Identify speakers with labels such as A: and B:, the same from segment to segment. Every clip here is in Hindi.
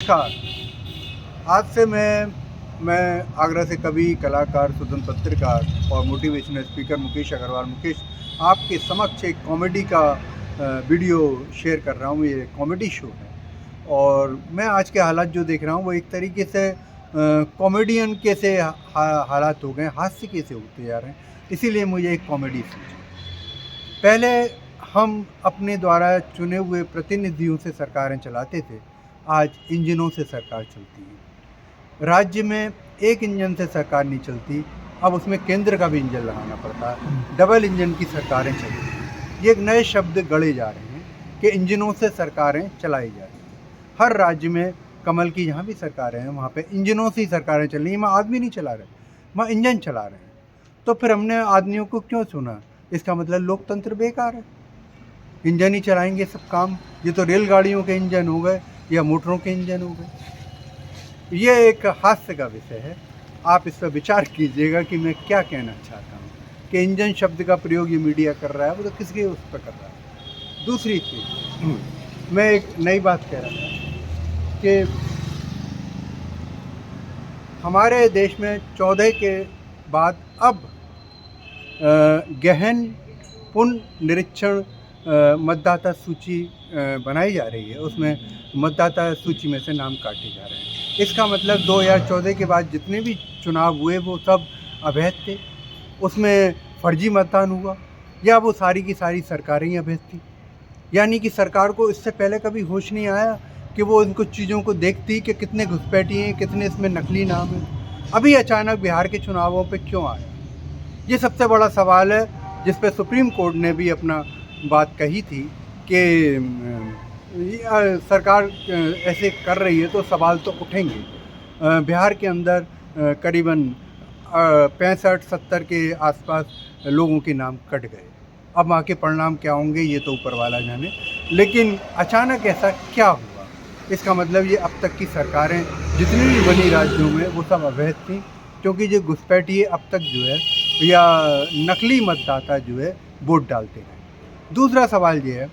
A: नमस्कार। आज से मैं आगरा से कवि, कलाकार, स्वतंत्र पत्रकार और मोटिवेशनल स्पीकर मुकेश अग्रवाल आपके समक्ष एक कॉमेडी का वीडियो शेयर कर रहा हूँ। ये कॉमेडी शो है और मैं आज के हालात जो देख रहा हूँ वो एक तरीके से कॉमेडियन कैसे हालात हो गए, हास्य कैसे होते जा रहे हैं, इसीलिए मुझे एक कॉमेडी सूझी। पहले हम अपने द्वारा चुने हुए प्रतिनिधियों से सरकारें चलाते थे, आज इंजनों से सरकार चलती है। राज्य में एक इंजन से सरकार नहीं चलती, अब उसमें केंद्र का भी इंजन लगाना पड़ता है। डबल इंजन की सरकारें चलती हैं। ये एक नए शब्द गढ़े जा रहे हैं कि इंजनों से सरकारें चलाई जा रही हैं। हर राज्य में कमल की जहाँ भी सरकारें हैं वहाँ पे इंजनों से ही सरकारें चल रही हैं। वहाँ आदमी नहीं चला रहे, वहाँ इंजन चला रहे हैं। तो फिर हमने आदमियों को क्यों चुना? इसका मतलब लोकतंत्र बेकार है। इंजन ही चलाएंगे सब काम। ये तो रेलगाड़ियों के इंजन हो गए या मोटरों के इंजन हो गए। ये एक हास्य का विषय है। आप इस पर विचार कीजिएगा कि मैं क्या कहना चाहता हूँ कि इंजन शब्द का प्रयोग ये मीडिया कर रहा है, वो तो किसके उस पर कर रहा है। दूसरी चीज़, मैं एक नई बात कह रहा था कि हमारे देश में 14 के बाद अब गहन पुनर्निरीक्षण मतदाता सूची बनाई जा रही है। उसमें मतदाता सूची में से नाम काटे जा रहे हैं। इसका मतलब 2014 के बाद जितने भी चुनाव हुए वो सब अवैध थे, उसमें फर्जी मतदान हुआ, या वो सारी की सारी सरकारें ही अवैध थी। यानी कि सरकार को इससे पहले कभी होश नहीं आया कि वो इनको चीज़ों को देखती कि कितने घुसपैठी हैं, कितने इसमें नकली नाम हैं। अभी अचानक बिहार के चुनावों पे क्यों आया? ये सबसे बड़ा सवाल है जिस पे सुप्रीम कोर्ट ने भी अपना बात कही थी कि सरकार ऐसे कर रही है तो सवाल तो उठेंगे। बिहार के अंदर करीबन 65-70 के आसपास लोगों के नाम कट गए। अब वहाँ के परिणाम क्या होंगे ये तो ऊपर वाला जाने, लेकिन अचानक ऐसा क्या हुआ? इसका मतलब ये अब तक की सरकारें जितनी भी बनी राज्यों में वो सब अवैध थी, क्योंकि जो घुसपैठिए अब तक जो है या नकली मतदाता जो है वोट डालते हैं। दूसरा सवाल ये है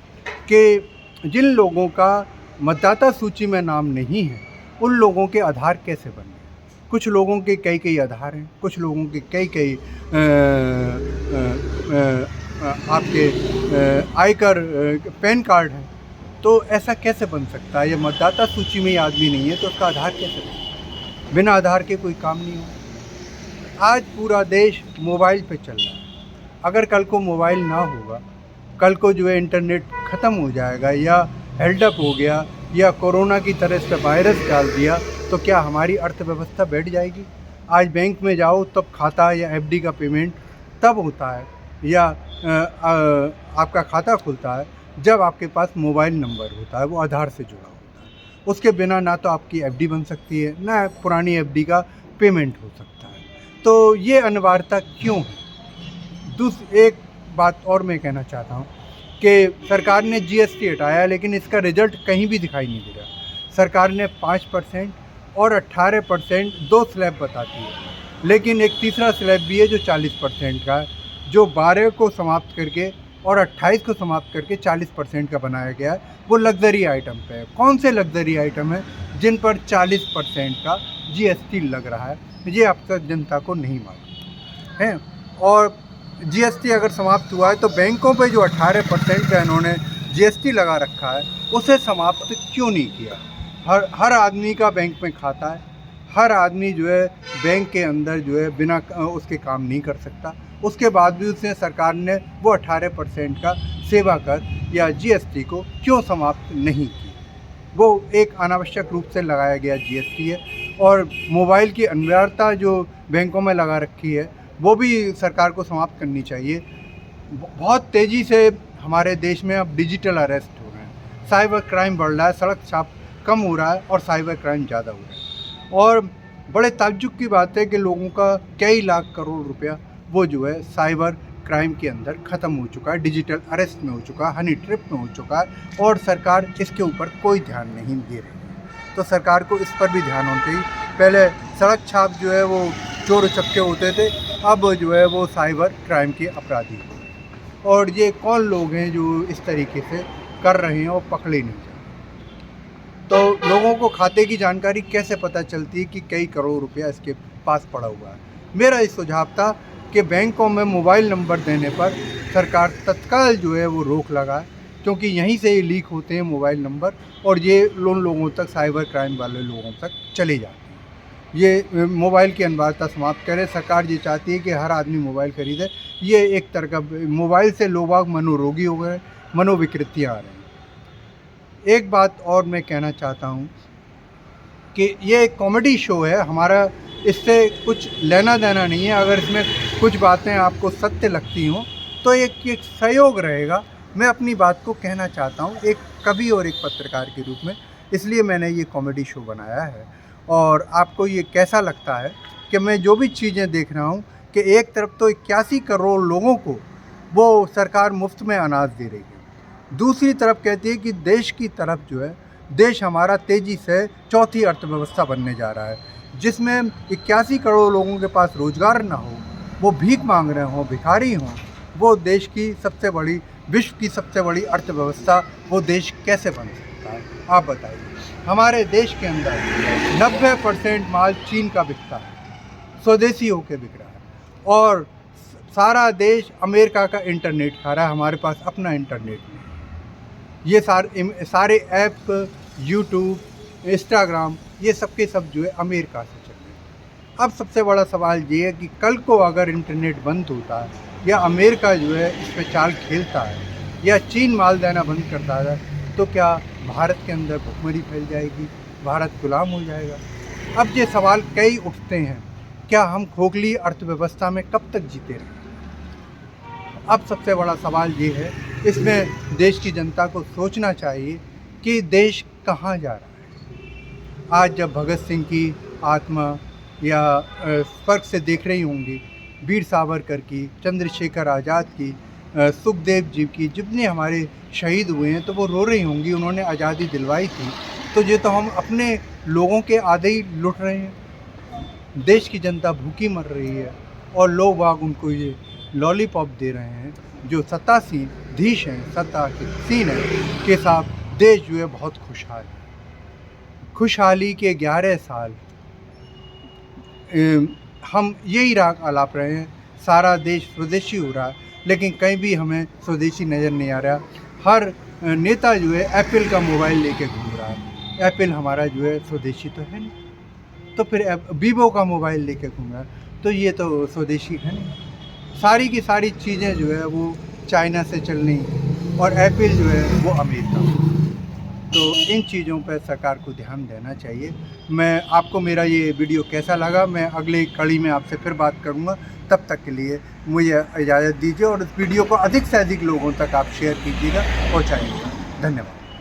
A: कि जिन लोगों का मतदाता सूची में नाम नहीं है उन लोगों के आधार कैसे बन गए? कुछ लोगों के कई आधार हैं, कुछ लोगों के कई आपके आयकर पैन कार्ड हैं। तो ऐसा कैसे बन सकता है? ये मतदाता सूची में ही आदमी नहीं है तो उसका आधार कैसे बने? बिना आधार के कोई काम नहीं हो। आज पूरा देश मोबाइल पे चल रहा है। अगर कल को मोबाइल ना होगा, कल को जो है इंटरनेट ख़त्म हो जाएगा या हेल्डअप हो गया या कोरोना की तरह इस पर वायरस डाल दिया तो क्या हमारी अर्थव्यवस्था बैठ जाएगी? आज बैंक में जाओ तब खाता या एफडी का पेमेंट तब होता है या आपका खाता खुलता है जब आपके पास मोबाइल नंबर होता है, वो आधार से जुड़ा होता है। उसके बिना ना तो आपकी एफडी बन सकती है, ना पुरानी एफडी का पेमेंट हो सकता है। तो ये अनिवार्यता क्यों है? एक बात और मैं कहना चाहता हूँ कि सरकार ने जीएसटी हटाया लेकिन इसका रिजल्ट कहीं भी दिखाई नहीं दे रहा। सरकार ने 5% और 18% दो स्लैब बताती है, लेकिन एक तीसरा स्लैब भी है जो 40% का है, जो 12 को समाप्त करके और 28 को समाप्त करके 40% का बनाया गया है। वो लग्जरी आइटम पे है। कौन से लग्जरी आइटम है जिन पर 40% का जीएसटी लग रहा है? ये अक्सर जनता को नहीं मालूम है। और जीएसटी अगर समाप्त हुआ है तो बैंकों पे जो 18% का इन्होंने जीएसटी लगा रखा है उसे समाप्त क्यों नहीं किया? हर आदमी का बैंक में खाता है, हर आदमी जो है बैंक के अंदर जो है बिना उसके काम नहीं कर सकता। उसके बाद भी उसने सरकार ने वो 18% का सेवा कर या जीएसटी को क्यों समाप्त नहीं किया? वो एक अनावश्यक रूप से लगाया गया जीएसटी है। और मोबाइल की अनिवार्यता जो बैंकों में लगा रखी है वो भी सरकार को समाप्त करनी चाहिए। बहुत तेज़ी से हमारे देश में अब डिजिटल अरेस्ट हो रहे हैं, साइबर क्राइम बढ़ रहा है, सड़क छाप कम हो रहा है और साइबर क्राइम ज़्यादा हो रहा है। और बड़े ताज्जुब की बात है कि लोगों का कई लाख करोड़ रुपया वो जो है साइबर क्राइम के अंदर ख़त्म हो चुका है, डिजिटल अरेस्ट में हो चुका है, हनी ट्रिप में हो चुका है और सरकार इसके ऊपर कोई ध्यान नहीं दे रही है। तो सरकार को इस पर भी ध्यान होना चाहिए। पहले सड़क छाप जो है वो चोर उचक्के होते थे, अब जो है वो साइबर क्राइम के अपराधी हैं। और ये कौन लोग हैं जो इस तरीके से कर रहे हैं और पकड़े नहीं जा रहे? तो लोगों को खाते की जानकारी कैसे पता चलती है कि कई करोड़ रुपया इसके पास पड़ा हुआ है। मेरा इस सुझाव था कि बैंकों में मोबाइल नंबर देने पर सरकार तत्काल जो है वो रोक लगाए, क्योंकि यहीं से ये लीक होते हैं मोबाइल नंबर और ये उन लोगों तक, साइबर क्राइम वाले लोगों तक चले जाते हैं। ये मोबाइल की अनिवार्यता समाप्त करें। सरकार ये चाहती है कि हर आदमी मोबाइल खरीदे। ये एक तरह का मोबाइल से लोग मनोरोगी हो गए, मनोविकृतियाँ आ रही हैं। एक बात और मैं कहना चाहता हूँ कि ये एक कॉमेडी शो है, हमारा इससे कुछ लेना देना नहीं है। अगर इसमें कुछ बातें आपको सत्य लगती हों तो एक सहयोग रहेगा। मैं अपनी बात को कहना चाहता हूँ एक कवि और एक पत्रकार के रूप में, इसलिए मैंने ये कॉमेडी शो बनाया है। और आपको ये कैसा लगता है कि मैं जो भी चीज़ें देख रहा हूँ कि एक तरफ तो 81 करोड़ लोगों को वो सरकार मुफ्त में अनाज दे रही है, दूसरी तरफ कहती है कि देश की तरफ जो है, देश हमारा तेज़ी से चौथी अर्थव्यवस्था बनने जा रहा है, जिसमें 81 करोड़ लोगों के पास रोज़गार ना हो, वो भीख मांग रहे हों, भिखारी हों, वो देश की सबसे बड़ी, विश्व की सबसे बड़ी अर्थव्यवस्था वो देश कैसे बन सकता है? आप बताइए। हमारे देश के अंदर 90% माल चीन का बिकता है, स्वदेशी होकर बिक रहा है, और सारा देश अमेरिका का इंटरनेट खा रहा है, हमारे पास अपना इंटरनेट नहीं है। ये सारे ऐप, यूट्यूब, इंस्टाग्राम, ये सब के सब जो है अमेरिका से चल रहे हैं। अब सबसे बड़ा सवाल ये है कि कल को अगर इंटरनेट बंद होता है या अमेरिका जो है इस पर चाल खेलता है या चीन माल देना बंद करता है, तो क्या भारत के अंदर भुखमरी फैल जाएगी, भारत गुलाम हो जाएगा? अब ये सवाल कई उठते हैं, क्या हम खोखली अर्थव्यवस्था में कब तक जीते रहें? अब सबसे बड़ा सवाल ये है, इसमें देश की जनता को सोचना चाहिए कि देश कहाँ जा रहा है। आज जब भगत सिंह की आत्मा या स्वर्ग से देख रही होंगी, वीर सावरकर की, चंद्रशेखर आज़ाद की, सुखदेव जी की, जितने हमारे शहीद हुए हैं, तो वो रो रही होंगी, उन्होंने आज़ादी दिलवाई थी। तो ये तो हम अपने लोगों के आधे ही लुट रहे हैं। देश की जनता भूखी मर रही है और लोग बाग उनको ये लॉलीपॉप दे रहे हैं, जो सत्ताधीश हैं, सत्ता के सीन है के साथ देश जो है बहुत खुशहाल है। खुशहाली के 11 साल हम यही राग आलाप रहे हैं, सारा देश स्वदेशी हो रहा है, लेकिन कहीं भी हमें स्वदेशी नज़र नहीं आ रहा। हर नेता जो है एप्पल का मोबाइल लेके घूम रहा है। एप्पल हमारा जो है स्वदेशी तो है नहीं, तो फिर वीवो का मोबाइल लेके घूम रहा है, तो ये तो स्वदेशी है नहीं। सारी की सारी चीज़ें जो है वो चाइना से चलनी और एप्पल जो है वो अमेरिका। तो इन चीज़ों पर सरकार को ध्यान देना चाहिए। मैं आपको मेरा ये वीडियो कैसा लगा, मैं अगली कड़ी में आपसे फिर बात करूँगा। तब तक के लिए मुझे इजाज़त दीजिए और इस वीडियो को अधिक से अधिक लोगों तक आप शेयर कीजिएगा, पहुँचाइएगा। धन्यवाद।